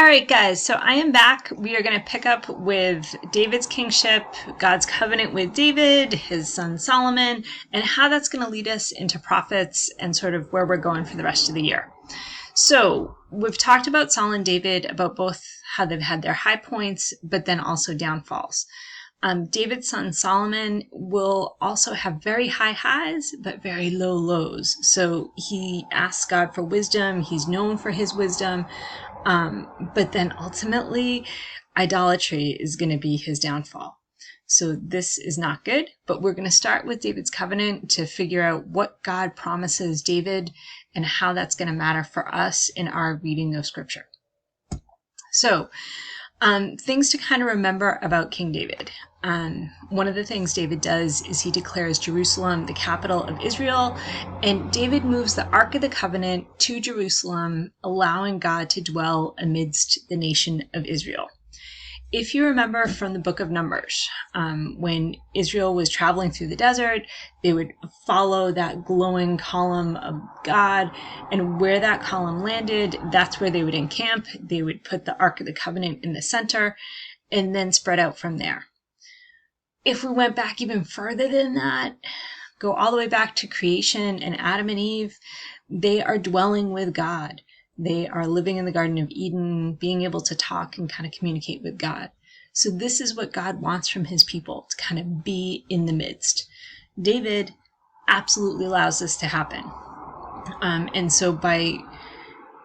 All right, guys, so I am back. We are going to pick up with David's kingship, God's covenant with David, his son Solomon, and how that's going to lead us into prophets and sort of where we're going for the rest of the year. So we've talked about Saul and David, about both how they've had their high points, but then also downfalls. David's son Solomon will also have very high highs, but very low lows. So he asks God for wisdom. He's known for his wisdom. But then ultimately, idolatry is going to be his downfall. So this is not good, but we're going to start with David's covenant to figure out what God promises David and how that's going to matter for us in our reading of Scripture. So, things to kind of remember about King David. One of the things David does is he declares Jerusalem the capital of Israel, and David moves the Ark of the Covenant to Jerusalem, allowing God to dwell amidst the nation of Israel. If you remember from the book of Numbers, when Israel was traveling through the desert, they would follow that glowing column of God, and where that column landed, that's where they would encamp. They would put the Ark of the Covenant in the center and then spread out from there. If we went back even further than that, go all the way back to creation and Adam and Eve, they are dwelling with God. They are living in the Garden of Eden, being able to talk and kind of communicate with God. So this is what God wants from his people, to kind of be in the midst. David absolutely allows this to happen. And so by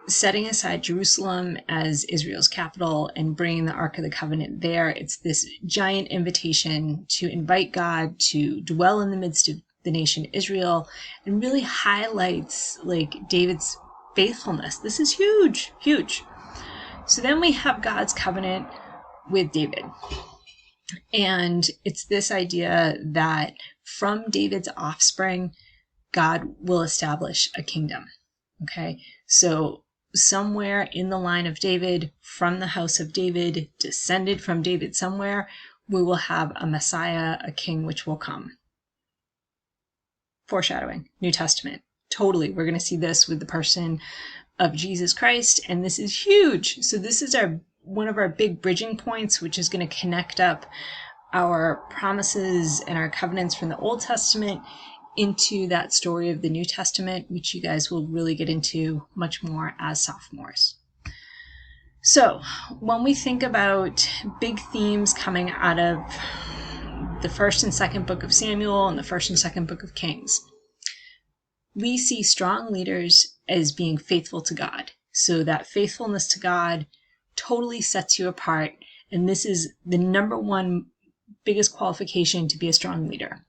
setting aside Jerusalem as Israel's capital and bringing the Ark of the Covenant there, it's this giant invitation to invite God to dwell in the midst of the nation Israel, and really highlights like David's faithfulness. This is huge, huge. So then we have God's covenant with David. And it's this idea that from David's offspring, God will establish a kingdom. Okay, so somewhere in the line of David, from the house of David, descended from David somewhere, we will have a Messiah, a king which will come. Foreshadowing, New Testament. Totally, we're going to see this with the person of Jesus Christ, and this is huge. So this is one of our big bridging points, which is going to connect up our promises and our covenants from the Old Testament into that story of the New Testament, which you guys will really get into much more as sophomores. So when we think about big themes coming out of the first and second book of Samuel and the first and second book of Kings, we see strong leaders as being faithful to God. So that faithfulness to God totally sets you apart. And this is the number one biggest qualification to be a strong leader.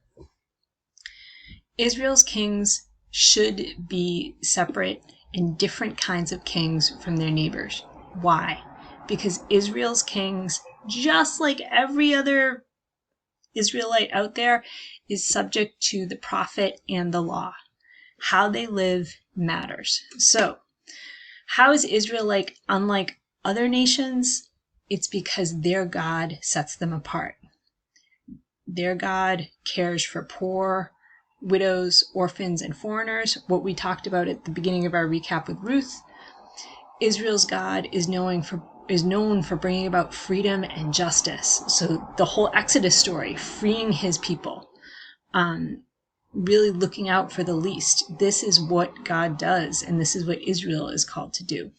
Israel's kings should be separate and different kinds of kings from their neighbors. Why? Because Israel's kings, just like every other Israelite out there, is subject to the prophet and the law. How they live matters. So, how is Israel unlike other nations? It's because their God sets them apart. Their God cares for poor, widows, orphans, and foreigners, what we talked about at the beginning of our recap with Ruth. Israel's God is known for bringing about freedom and justice. So the whole Exodus story, freeing his people, really looking out for the least. This is what God does, and this is what Israel is called to do.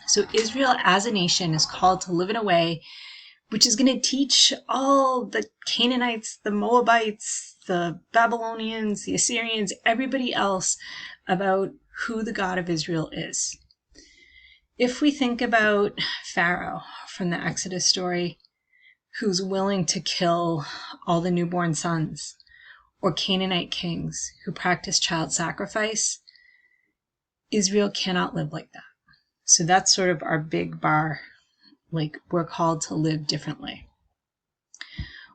So Israel as a nation is called to live in a way which is going to teach all the Canaanites, the Moabites, the Babylonians, the Assyrians, everybody else about who the God of Israel is. If we think about Pharaoh from the Exodus story, who's willing to kill all the newborn sons, or Canaanite kings who practice child sacrifice, Israel cannot live like that. So that's sort of our big bar, like we're called to live differently.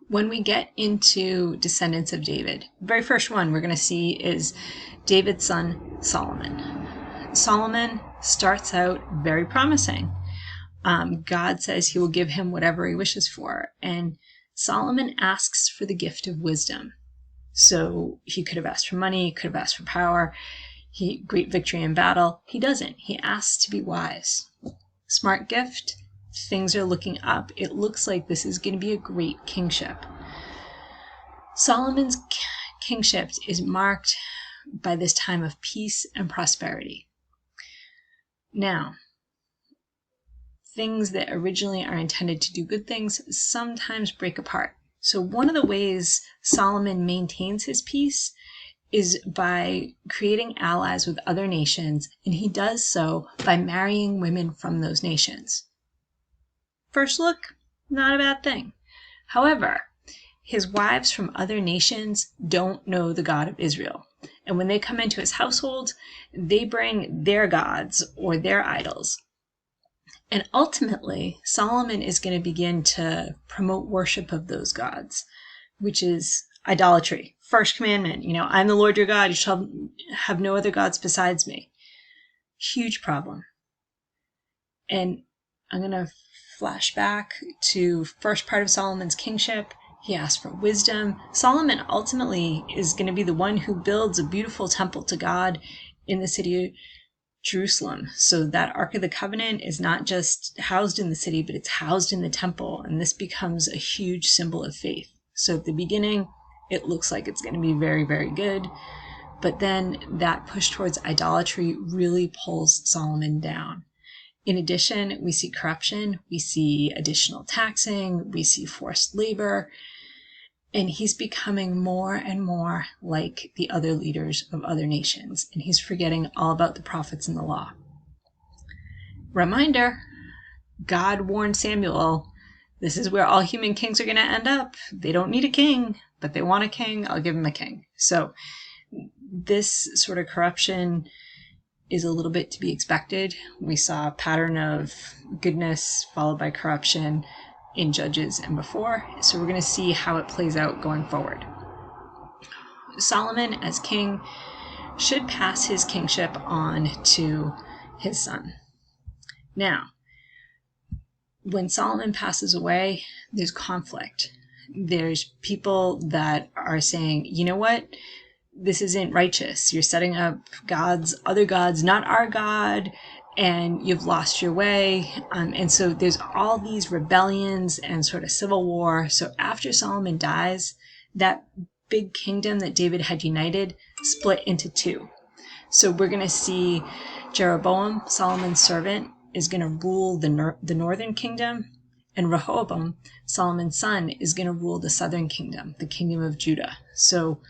When we get into descendants of David, the very first one we're going to see is David's son, Solomon. Solomon starts out very promising. God says he will give him whatever he wishes for, and Solomon asks for the gift of wisdom. So he could have asked for money, he could have asked for power, great victory in battle. He doesn't. He asks to be wise. smart gift. Things are looking up. It looks like this is going to be a great kingship. Solomon's kingship is marked by this time of peace and prosperity. Now, things that originally are intended to do good things sometimes break apart. So one of the ways Solomon maintains his peace is by creating allies with other nations, and he does so by marrying women from those nations. First look, not a bad thing. However, his wives from other nations don't know the God of Israel. And when they come into his household, they bring their gods or their idols. And ultimately, Solomon is going to begin to promote worship of those gods, which is idolatry. First commandment, I'm the Lord your God. You shall have no other gods besides me. Huge problem. And I'm going to flash back to first part of Solomon's kingship. He asked for wisdom. Solomon ultimately is going to be the one who builds a beautiful temple to God in the city of Jerusalem. So that Ark of the Covenant is not just housed in the city, but it's housed in the temple. And this becomes a huge symbol of faith. So at the beginning, it looks like it's going to be very, very good. But then that push towards idolatry really pulls Solomon down. In addition, we see corruption, we see additional taxing, we see forced labor, and he's becoming more and more like the other leaders of other nations, and he's forgetting all about the prophets and the law. Reminder, God warned Samuel, this is where all human kings are going to end up. They don't need a king, but they want a king. I'll give them a king. So this sort of corruption is a little bit to be expected. We saw a pattern of goodness followed by corruption in Judges and before. So we're going to see how it plays out going forward. Solomon, as king, should pass his kingship on to his son. Now, when Solomon passes away, there's conflict. There's people that are saying, you know what? This isn't righteous. You're setting up gods, other gods, not our God, and you've lost your way. And so there's all these rebellions and sort of civil war. So after Solomon dies, that big kingdom that David had united split into two. So we're going to see Jeroboam, Solomon's servant, is going to rule the northern kingdom, and Rehoboam, Solomon's son, is going to rule the southern kingdom, the kingdom of Judah. So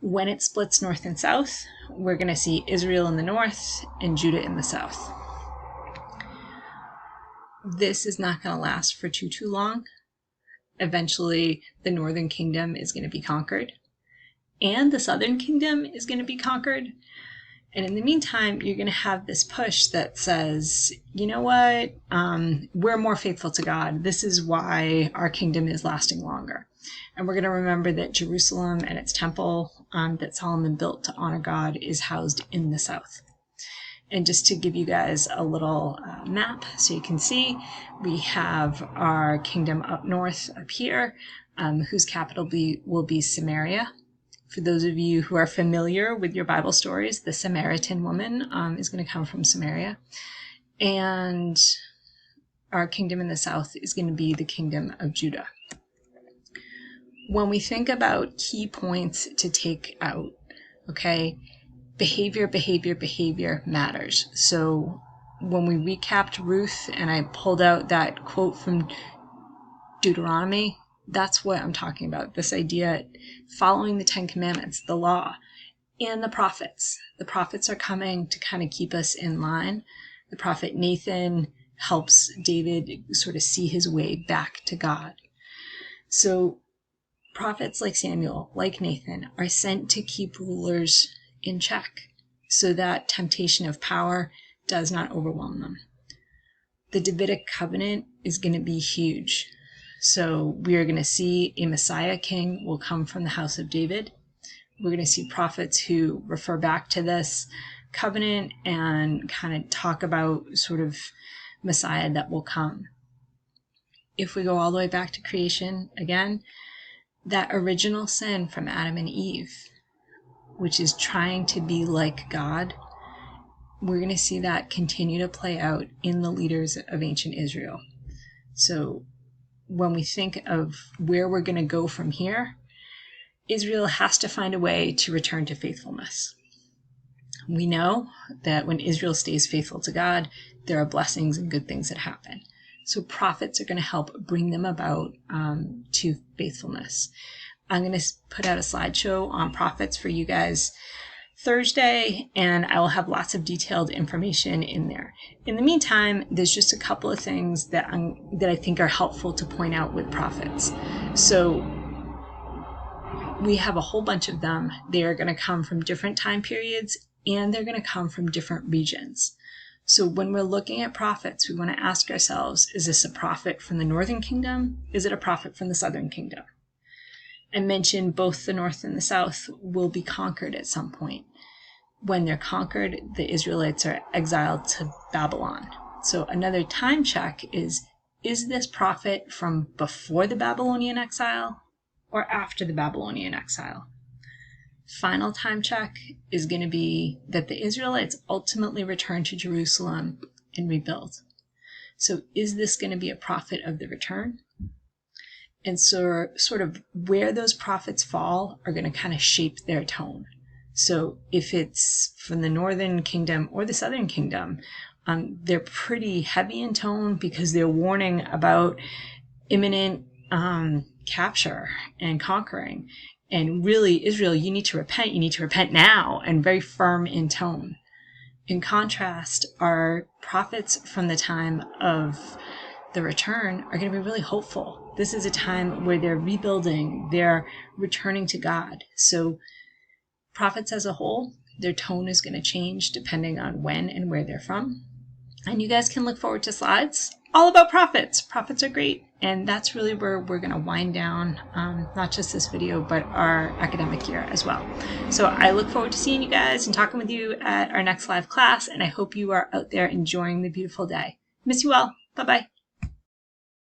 when it splits north and south, we're going to see Israel in the north and Judah in the south. This is not going to last for too long. Eventually, the northern kingdom is going to be conquered, and the southern kingdom is going to be conquered. And in the meantime, you're going to have this push that says, you know what, we're more faithful to God. This is why our kingdom is lasting longer. And we're going to remember that Jerusalem and its temple that Solomon built to honor God is housed in the south. And just to give you guys a little map so you can see, we have our kingdom up north up here, whose capital will be Samaria. For those of you who are familiar with your Bible stories, the Samaritan woman is going to come from Samaria. And our kingdom in the south is going to be the kingdom of Judah. When we think about key points to take out, okay, behavior matters. So when we recapped Ruth and I pulled out that quote from Deuteronomy, that's what I'm talking about. This idea, following the Ten Commandments, the law, and the prophets. The prophets are coming to kind of keep us in line. The prophet Nathan helps David sort of see his way back to God. So prophets like Samuel, like Nathan, are sent to keep rulers in check so that temptation of power does not overwhelm them. The Davidic covenant is going to be huge. So we are going to see a Messiah king will come from the house of David. We're going to see prophets who refer back to this covenant and kind of talk about sort of Messiah that will come. If we go all the way back to creation again, that original sin from Adam and Eve, which is trying to be like God, we're going to see that continue to play out in the leaders of ancient Israel. So when we think of where we're going to go from here, Israel has to find a way to return to faithfulness. We know that when Israel stays faithful to God, there are blessings and good things that happen. So prophets are going to help bring them about to faithfulness. I'm going to put out a slideshow on prophets for you guys Thursday, and I will have lots of detailed information in there. In the meantime, there's just a couple of things that I think are helpful to point out with prophets. So we have a whole bunch of them. They are going to come from different time periods, and they're going to come from different regions. So when we're looking at prophets, we want to ask ourselves, is this a prophet from the northern kingdom? Is it a prophet from the southern kingdom? I mentioned both the north and the south will be conquered at some point. When they're conquered, the Israelites are exiled to Babylon. So another time check is this prophet from before the Babylonian exile or after the Babylonian exile? Final time check is going to be that the Israelites ultimately return to Jerusalem and rebuild. So is this going to be a prophet of the return? And so sort of where those prophets fall are going to kind of shape their tone. So if it's from the northern kingdom or the southern kingdom, they're pretty heavy in tone because they're warning about imminent capture and conquering. And really, Israel, you need to repent now, and very firm in tone. In contrast, our prophets from the time of the return are going to be really hopeful. This is a time where they're rebuilding, they're returning to God. So prophets as a whole, their tone is going to change depending on when and where they're from. And you guys can look forward to slides all about prophets. Prophets are great. And that's really where we're going to wind down, not just this video, but our academic year as well. So I look forward to seeing you guys and talking with you at our next live class. And I hope you are out there enjoying the beautiful day. Miss you all. Bye-bye.